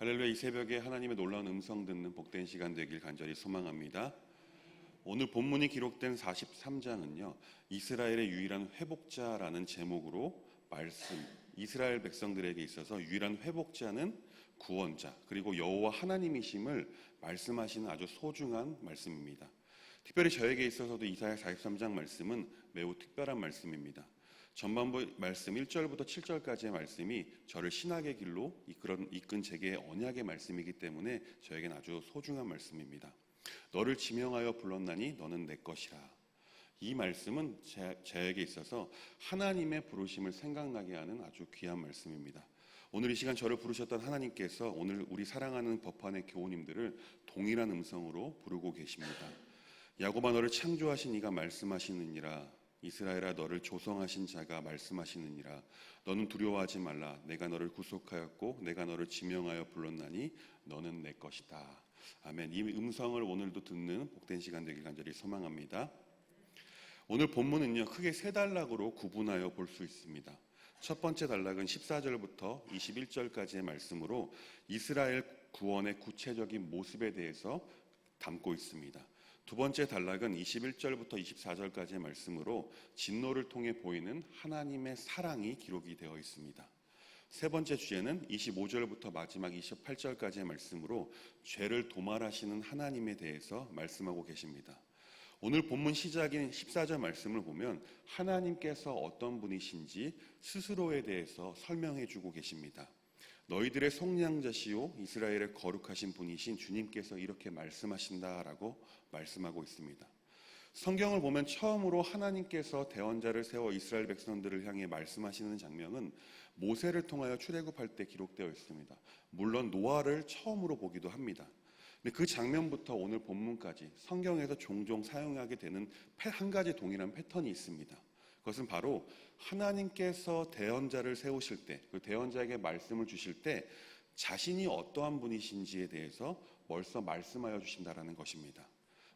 할렐루야. 이 새벽에 하나님의 놀라운 음성 듣는 복된 시간 되길 간절히 소망합니다. 오늘 본문이 기록된 43장은요 이스라엘의 유일한 회복자라는 제목으로 이스라엘 백성들에게 있어서 유일한 회복자는 구원자 그리고 여호와 하나님이심을 말씀하시는 아주 소중한 말씀입니다. 특별히 저에게 있어서도 이사야 43장 말씀은 매우 특별한 말씀입니다. 전반부 말씀 1절부터 7절까지의 말씀이 저를 신학의 길로 이끈 제게의 언약의 말씀이기 때문에 저에겐 아주 소중한 말씀입니다. 너를 지명하여 불렀나니 너는 내 것이라. 이 말씀은 저에게 있어서 하나님의 부르심을 생각나게 하는 아주 귀한 말씀입니다. 오늘 이 시간 저를 부르셨던 하나님께서 오늘 우리 사랑하는 법환의 교우님들을 동일한 음성으로 부르고 계십니다. 야곱아 너를 창조하신 이가 말씀하시느니라. 이스라엘아 너를 조성하신 자가 말씀하시느니라. 너는 두려워하지 말라. 내가 너를 구속하였고 내가 너를 지명하여 불렀나니 너는 내 것이다. 아멘. 이 음성을 오늘도 듣는 복된 시간 되길 간절히 소망합니다. 오늘 본문은요 크게 세 단락으로 구분하여 볼 수 있습니다. 첫 번째 단락은 14절부터 21절까지의 말씀으로 이스라엘 구원의 구체적인 모습에 대해서 담고 있습니다. 두 번째 단락은 21절부터 24절까지의 말씀으로 진노를 통해 보이는 하나님의 사랑이 기록이 되어 있습니다. 세 번째 주제는 25절부터 마지막 28절까지의 말씀으로 죄를 도말하시는 하나님에 대해서 말씀하고 계십니다. 오늘 본문 시작인 14절 말씀을 보면 하나님께서 어떤 분이신지 스스로에 대해서 설명해 주고 계십니다. 너희들의 속량자시오 이스라엘의 거룩하신 분이신 주님께서 이렇게 말씀하신다라고 말씀하고 있습니다. 성경을 보면 처음으로 하나님께서 대언자를 세워 이스라엘 백성들을 향해 말씀하시는 장면은 모세를 통하여 출애굽할 때 기록되어 있습니다. 물론 노아를 처음으로 보기도 합니다. 근데 그 장면부터 오늘 본문까지 성경에서 종종 사용하게 되는 한 가지 동일한 패턴이 있습니다. 그것은 바로 하나님께서 대언자를 세우실 때, 그 대언자에게 말씀을 주실 때 자신이 어떠한 분이신지에 대해서 벌써 말씀하여 주신다라는 것입니다.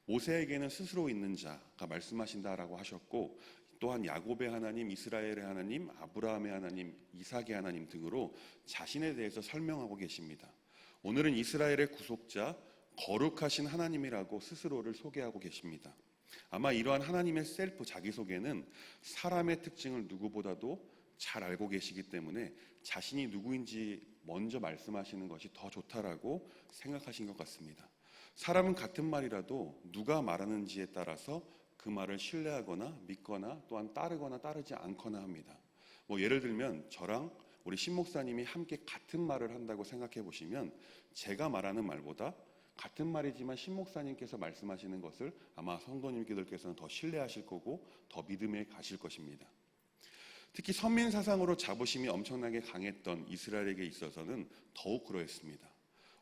모세에게는 스스로 있는 자가 말씀하신다라고 하셨고, 또한 야곱의 하나님, 이스라엘의 하나님, 아브라함의 하나님, 이삭의 하나님 등으로 자신에 대해서 설명하고 계십니다. 오늘은 이스라엘의 구속자, 거룩하신 하나님이라고 스스로를 소개하고 계십니다. 아마 이러한 하나님의 셀프 자기소개는 사람의 특징을 누구보다도 잘 알고 계시기 때문에 자신이 누구인지 먼저 말씀하시는 것이 더 좋다라고 생각하신 것 같습니다. 사람은 같은 말이라도 누가 말하는지에 따라서 그 말을 신뢰하거나 믿거나 또한 따르거나 따르지 않거나 합니다. 예를 들면 저랑 우리 신목사님이 함께 같은 말을 한다고 생각해 보시면 제가 말하는 말보다 같은 말이지만 신목사님께서 말씀하시는 것을 아마 성도님께서는 더 신뢰하실 거고 더 믿음에 가실 것입니다. 특히 선민 사상으로 자부심이 엄청나게 강했던 이스라엘에게 있어서는 더욱 그러했습니다.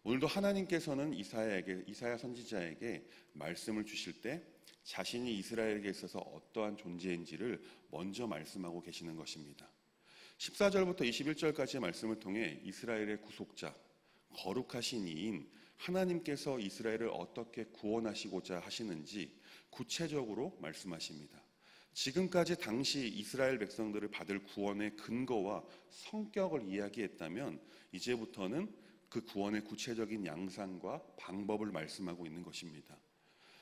오늘도 하나님께서는 이사야 선지자에게 말씀을 주실 때 자신이 이스라엘에게 있어서 어떠한 존재인지를 먼저 말씀하고 계시는 것입니다. 14절부터 21절까지의 말씀을 통해 이스라엘의 구속자, 거룩하신 이인 하나님께서 이스라엘을 어떻게 구원하시고자 하시는지 구체적으로 말씀하십니다. 지금까지 당시 이스라엘 백성들을 받을 구원의 근거와 성격을 이야기했다면 이제부터는 그 구원의 구체적인 양상과 방법을 말씀하고 있는 것입니다.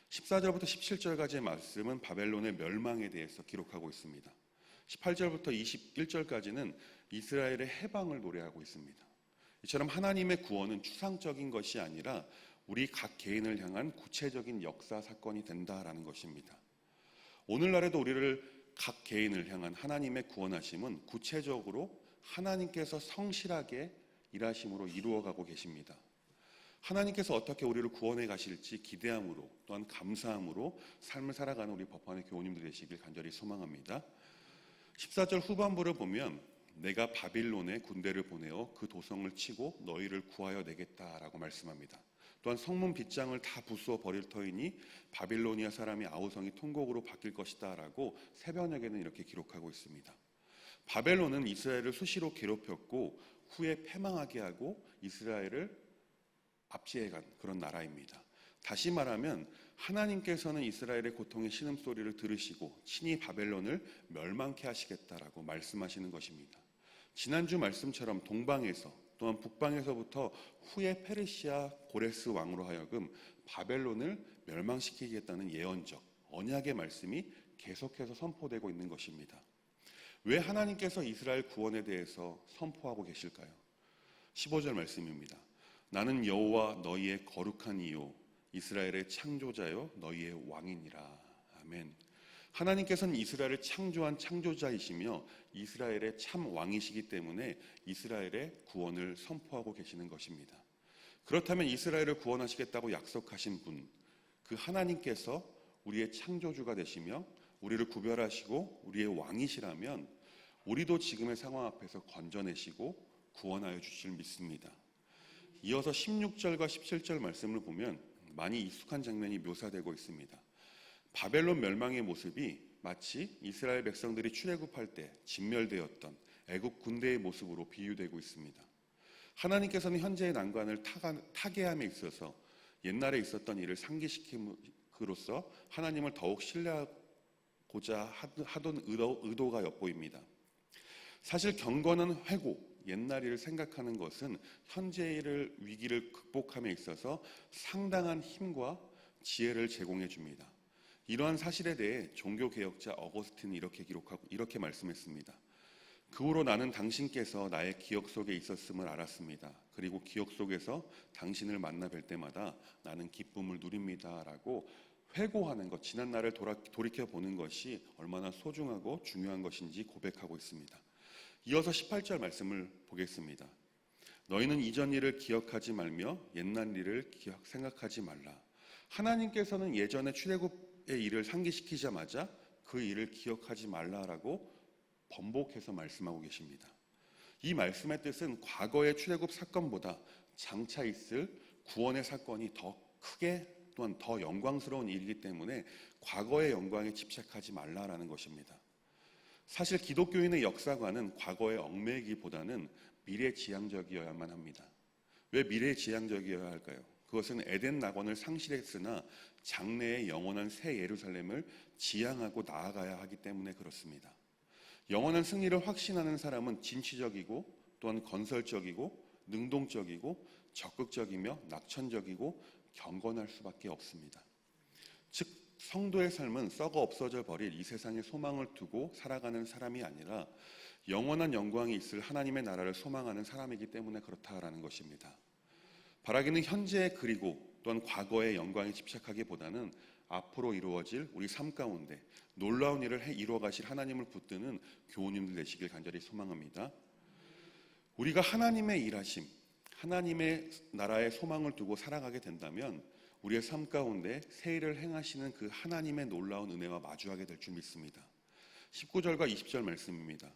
14절부터 17절까지의 말씀은 바벨론의 멸망에 대해서 기록하고 있습니다. 18절부터 21절까지는 이스라엘의 해방을 노래하고 있습니다. 이처럼 하나님의 구원은 추상적인 것이 아니라 우리 각 개인을 향한 구체적인 역사 사건이 된다라는 것입니다. 오늘날에도 우리를 각 개인을 향한 하나님의 구원하심은 구체적으로 하나님께서 성실하게 일하심으로 이루어가고 계십니다. 하나님께서 어떻게 우리를 구원해 가실지 기대함으로 또한 감사함으로 삶을 살아가는 우리 법환의 교우님들 되시길 간절히 소망합니다. 14절 후반부를 보면 내가 바빌론에 군대를 보내어 그 도성을 치고 너희를 구하여 내겠다라고 말씀합니다. 또한 성문 빗장을 다 부수어 버릴 터이니 바빌로니아 사람이 아우성이 통곡으로 바뀔 것이다 라고 새벽녘에는 이렇게 기록하고 있습니다. 바벨론은 이스라엘을 수시로 괴롭혔고 후에 패망하게 하고 이스라엘을 압제해간 그런 나라입니다. 다시 말하면 하나님께서는 이스라엘의 고통의 신음소리를 들으시고 친히 바벨론을 멸망케 하시겠다라고 말씀하시는 것입니다. 지난주 말씀처럼 동방에서 또한 북방에서부터 후에 페르시아 고레스 왕으로 하여금 바벨론을 멸망시키겠다는 예언적 언약의 말씀이 계속해서 선포되고 있는 것입니다. 왜 하나님께서 이스라엘 구원에 대해서 선포하고 계실까요? 15절 말씀입니다. 나는 여호와 너희의 거룩한 이요 이스라엘의 창조자요 너희의 왕이니라. 아멘. 하나님께서는 이스라엘을 창조한 창조자이시며 이스라엘의 참 왕이시기 때문에 이스라엘의 구원을 선포하고 계시는 것입니다. 그렇다면 이스라엘을 구원하시겠다고 약속하신 분, 그 하나님께서 우리의 창조주가 되시며 우리를 구별하시고 우리의 왕이시라면 우리도 지금의 상황 앞에서 건져내시고 구원하여 주실 믿습니다. 이어서 16절과 17절 말씀을 보면 많이 익숙한 장면이 묘사되고 있습니다. 바벨론 멸망의 모습이 마치 이스라엘 백성들이 출애굽할 때 진멸되었던 애국 군대의 모습으로 비유되고 있습니다. 하나님께서는 현재의 난관을 타개함에 있어서 옛날에 있었던 일을 상기시킴으로써 하나님을 더욱 신뢰하고자 하던 의도가 엿보입니다. 사실 경건은 회고, 옛날 일을 생각하는 것은 현재의 위기를 극복함에 있어서 상당한 힘과 지혜를 제공해 줍니다. 이러한 사실에 대해 종교개혁자 어거스틴은 이렇게 말씀했습니다. 그 후로 나는 당신께서 나의 기억 속에 있었음을 알았습니다. 그리고 기억 속에서 당신을 만나 뵐 때마다 나는 기쁨을 누립니다. 라고 회고하는 것, 지난 날을 돌이켜보는 것이 얼마나 소중하고 중요한 것인지 고백하고 있습니다. 이어서 18절 말씀을 보겠습니다. 너희는 이전 일을 기억하지 말며 옛날 일을 생각하지 말라. 하나님께서는 예전에 출애굽의 일을 상기시키자마자 그 일을 기억하지 말라라고 번복해서 말씀하고 계십니다. 이 말씀의 뜻은 과거의 출애굽 사건보다 장차 있을 구원의 사건이 더 크게 또한 더 영광스러운 일이기 때문에 과거의 영광에 집착하지 말라라는 것입니다. 사실 기독교인의 역사관은 과거에 얽매이기보다는 미래지향적이어야만 합니다. 왜 미래지향적이어야 할까요? 그것은 에덴 낙원을 상실했으나 장래의 영원한 새 예루살렘을 지향하고 나아가야 하기 때문에 그렇습니다. 영원한 승리를 확신하는 사람은 진취적이고 또한 건설적이고 능동적이고 적극적이며 낙천적이고 경건할 수밖에 없습니다. 즉 성도의 삶은 썩어 없어져 버릴 이 세상에 소망을 두고 살아가는 사람이 아니라 영원한 영광이 있을 하나님의 나라를 소망하는 사람이기 때문에 그렇다라는 것입니다. 바라기는 현재 그리고 또한 과거의 영광에 집착하기보다는 앞으로 이루어질 우리 삶 가운데 놀라운 일을 이루어가실 하나님을 붙드는 교우님들 되시길 간절히 소망합니다. 우리가 하나님의 일하심, 하나님의 나라의 소망을 두고 살아가게 된다면 우리의 삶 가운데 새 일을 행하시는 그 하나님의 놀라운 은혜와 마주하게 될 줄 믿습니다. 19절과 20절 말씀입니다.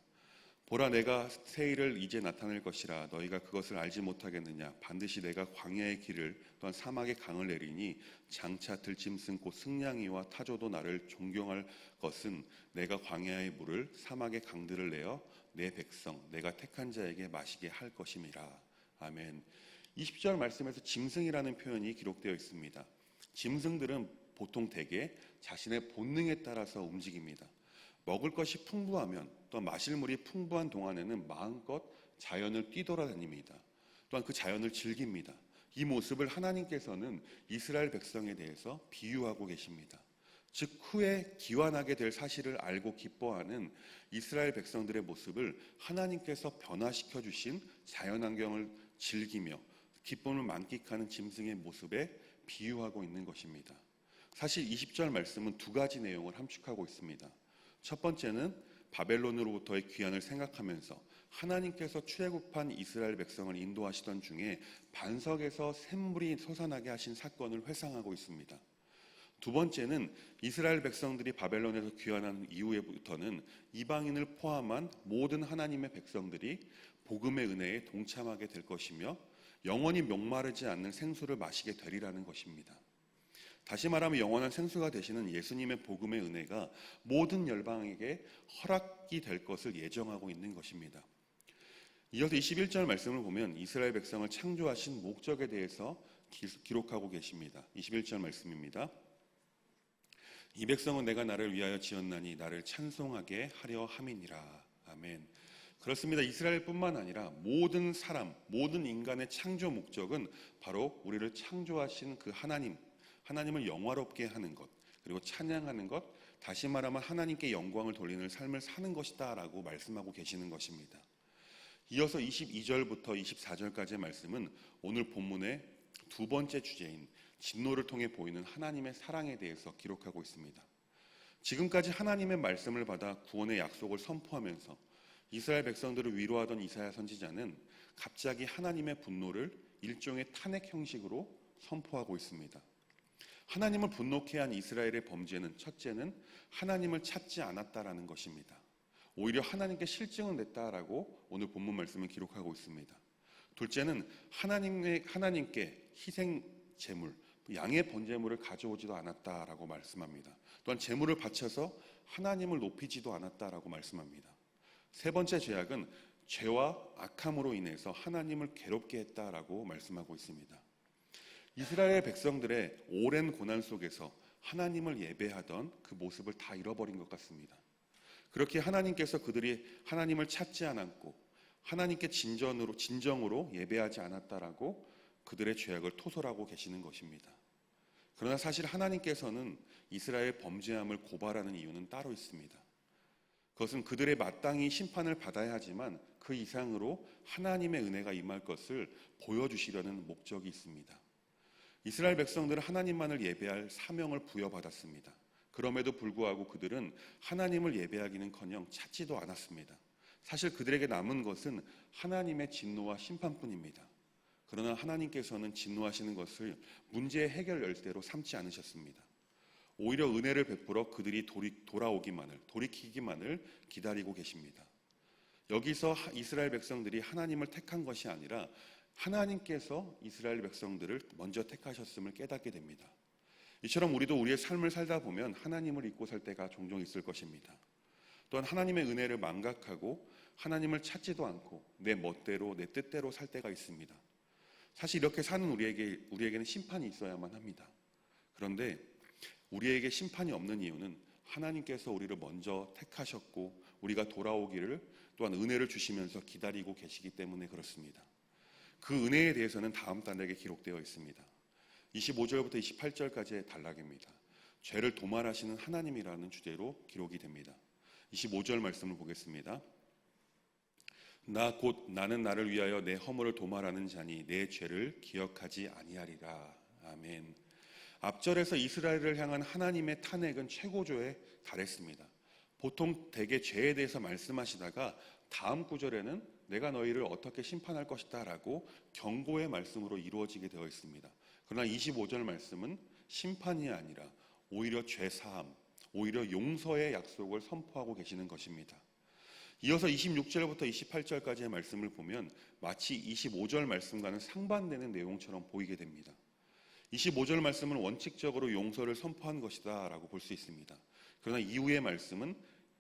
보라 내가 새 일을 이제 나타낼 것이라 너희가 그것을 알지 못하겠느냐. 반드시 내가 광야의 길을 또한 사막의 강을 내리니 장차 들짐승 곧 승냥이와 타조도 나를 존경할 것은 내가 광야의 물을 사막의 강들을 내어 내 백성 내가 택한 자에게 마시게 할 것임이라. 아멘. 20절 말씀에서 짐승이라는 표현이 기록되어 있습니다. 짐승들은 보통 대개 자신의 본능에 따라서 움직입니다. 먹을 것이 풍부하면 또 마실 물이 풍부한 동안에는 마음껏 자연을 뛰돌아다닙니다. 또한 그 자연을 즐깁니다. 이 모습을 하나님께서는 이스라엘 백성에 대해서 비유하고 계십니다. 즉 후에 기환하게 될 사실을 알고 기뻐하는 이스라엘 백성들의 모습을 하나님께서 변화시켜 주신 자연환경을 즐기며 기쁨을 만끽하는 짐승의 모습에 비유하고 있는 것입니다. 사실 20절 말씀은 두 가지 내용을 함축하고 있습니다. 첫 번째는 바벨론으로부터의 귀환을 생각하면서 하나님께서 출애굽한 이스라엘 백성을 인도하시던 중에 반석에서 샘물이 솟아나게 하신 사건을 회상하고 있습니다. 두 번째는 이스라엘 백성들이 바벨론에서 귀환한 이후부터는 이방인을 포함한 모든 하나님의 백성들이 복음의 은혜에 동참하게 될 것이며 영원히 목마르지 않는 생수를 마시게 되리라는 것입니다. 다시 말하면 영원한 생수가 되시는 예수님의 복음의 은혜가 모든 열방에게 허락이 될 것을 예정하고 있는 것입니다. 이어서 21절 말씀을 보면 이스라엘 백성을 창조하신 목적에 대해서 기록하고 계십니다. 21절 말씀입니다. 이 백성은 내가 나를 위하여 지었나니 나를 찬송하게 하려 함이니라. 아멘. 그렇습니다. 이스라엘뿐만 아니라 모든 사람, 모든 인간의 창조 목적은 바로 우리를 창조하신 그 하나님을 영화롭게 하는 것, 그리고 찬양하는 것, 다시 말하면 하나님께 영광을 돌리는 삶을 사는 것이다 라고 말씀하고 계시는 것입니다. 이어서 22절부터 24절까지의 말씀은 오늘 본문의 두 번째 주제인 진노를 통해 보이는 하나님의 사랑에 대해서 기록하고 있습니다. 지금까지 하나님의 말씀을 받아 구원의 약속을 선포하면서 이스라엘 백성들을 위로하던 이사야 선지자는 갑자기 하나님의 분노를 일종의 탄핵 형식으로 선포하고 있습니다. 하나님을 분노케 한 이스라엘의 범죄는 첫째는 하나님을 찾지 않았다라는 것입니다. 오히려 하나님께 실증을 냈다라고 오늘 본문 말씀을 기록하고 있습니다. 둘째는 하나님께 희생 제물, 양의 번제물을 가져오지도 않았다라고 말씀합니다. 또한 제물을 바쳐서 하나님을 높이지도 않았다라고 말씀합니다. 세 번째 죄악은 죄와 악함으로 인해서 하나님을 괴롭게 했다라고 말씀하고 있습니다. 이스라엘 백성들의 오랜 고난 속에서 하나님을 예배하던 그 모습을 다 잃어버린 것 같습니다. 그렇게 하나님께서 그들이 하나님을 찾지 않았고 하나님께 진정으로 예배하지 않았다라고 그들의 죄악을 토설하고 계시는 것입니다. 그러나 사실 하나님께서는 이스라엘 범죄함을 고발하는 이유는 따로 있습니다. 그것은 그들의 마땅히 심판을 받아야 하지만 그 이상으로 하나님의 은혜가 임할 것을 보여주시려는 목적이 있습니다. 이스라엘 백성들은 하나님만을 예배할 사명을 부여받았습니다. 그럼에도 불구하고 그들은 하나님을 예배하기는커녕 찾지도 않았습니다. 사실 그들에게 남은 것은 하나님의 진노와 심판뿐입니다. 그러나 하나님께서는 진노하시는 것을 문제의 해결 열쇠로 삼지 않으셨습니다. 오히려 은혜를 베풀어 그들이 돌이키기만을 기다리고 계십니다. 여기서 이스라엘 백성들이 하나님을 택한 것이 아니라 하나님께서 이스라엘 백성들을 먼저 택하셨음을 깨닫게 됩니다. 이처럼 우리도 우리의 삶을 살다 보면 하나님을 잊고 살 때가 종종 있을 것입니다. 또한 하나님의 은혜를 망각하고 하나님을 찾지도 않고 내 멋대로 내 뜻대로 살 때가 있습니다. 사실 이렇게 사는 우리에게는 심판이 있어야만 합니다. 그런데 우리에게 심판이 없는 이유는 하나님께서 우리를 먼저 택하셨고 우리가 돌아오기를 또한 은혜를 주시면서 기다리고 계시기 때문에 그렇습니다. 그 은혜에 대해서는 다음 단락에 기록되어 있습니다. 25절부터 28절까지의 단락입니다. 죄를 도말하시는 하나님이라는 주제로 기록이 됩니다. 25절 말씀을 보겠습니다. 나는 나를 위하여 내 허물을 도말하는 자니 내 죄를 기억하지 아니하리라. 아멘. 앞절에서 이스라엘을 향한 하나님의 탄핵은 최고조에 달했습니다. 보통 대개 죄에 대해서 말씀하시다가 다음 구절에는 내가 너희를 어떻게 심판할 것이다 라고 경고의 말씀으로 이루어지게 되어 있습니다. 그러나 25절 말씀은 심판이 아니라 오히려 죄사함, 오히려 용서의 약속을 선포하고 계시는 것입니다. 이어서 26절부터 28절까지의 말씀을 보면 마치 25절 말씀과는 상반되는 내용처럼 보이게 됩니다. 25절 말씀은 원칙적으로 용서를 선포한 것이다 라고 볼 수 있습니다. 그러나 이후의 말씀은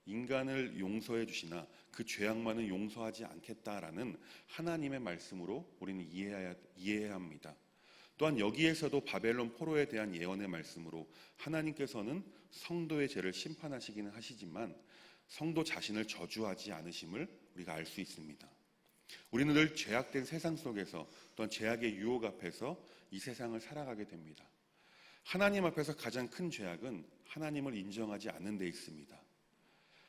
인간을 용서해 주시나 그 죄악만은 용서하지 않겠다라는 하나님의 말씀으로 우리는 이해해야 합니다. 또한 여기에서도 바벨론 포로에 대한 예언의 말씀으로 하나님께서는 성도의 죄를 심판하시기는 하시지만 성도 자신을 저주하지 않으심을 우리가 알 수 있습니다. 우리는 늘 죄악된 세상 속에서 또한 죄악의 유혹 앞에서 이 세상을 살아가게 됩니다. 하나님 앞에서 가장 큰 죄악은 하나님을 인정하지 않는 데 있습니다.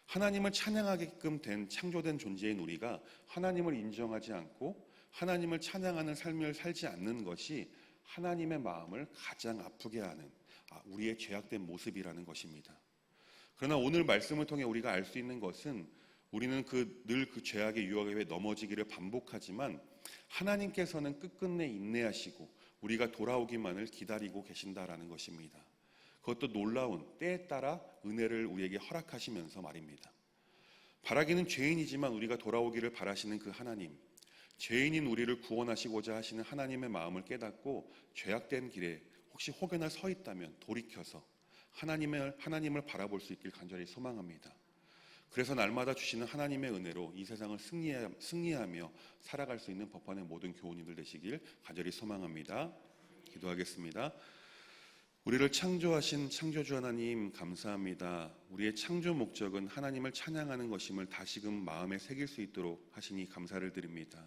하나님을 찬양하게끔 된 창조된 존재인 우리가 하나님을 인정하지 않고 하나님을 찬양하는 삶을 살지 않는 것이 하나님의 마음을 가장 아프게 하는 우리의 죄악된 모습이라는 것입니다. 그러나 오늘 말씀을 통해 우리가 알 수 있는 것은 우리는 늘 그 죄악의 유혹에 넘어지기를 반복하지만 하나님께서는 끝끝내 인내하시고 우리가 돌아오기만을 기다리고 계신다라는 것입니다. 그것도 놀라운 때에 따라 은혜를 우리에게 허락하시면서 말입니다. 바라기는 죄인이지만 우리가 돌아오기를 바라시는 그 하나님, 죄인인 우리를 구원하시고자 하시는 하나님의 마음을 깨닫고 죄악된 길에 혹시 혹여나 서 있다면 돌이켜서 하나님을 바라볼 수 있길 간절히 소망합니다. 그래서 날마다 주시는 하나님의 은혜로 이 세상을 승리하며 살아갈 수 있는 법안의 모든 교우님들 되시길 간절히 소망합니다. 기도하겠습니다. 우리를 창조하신 창조주 하나님 감사합니다. 우리의 창조 목적은 하나님을 찬양하는 것임을 다시금 마음에 새길 수 있도록 하시니 감사를 드립니다.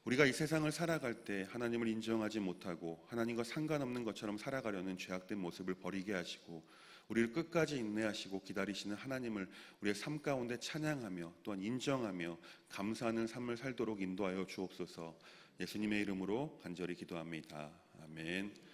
우리가 이 세상을 살아갈 때 하나님을 인정하지 못하고 하나님과 상관없는 것처럼 살아가려는 죄악된 모습을 버리게 하시고 우리를 끝까지 인내하시고 기다리시는 하나님을 우리의 삶 가운데 찬양하며 또한 인정하며 감사하는 삶을 살도록 인도하여 주옵소서. 예수님의 이름으로 간절히 기도합니다. 아멘.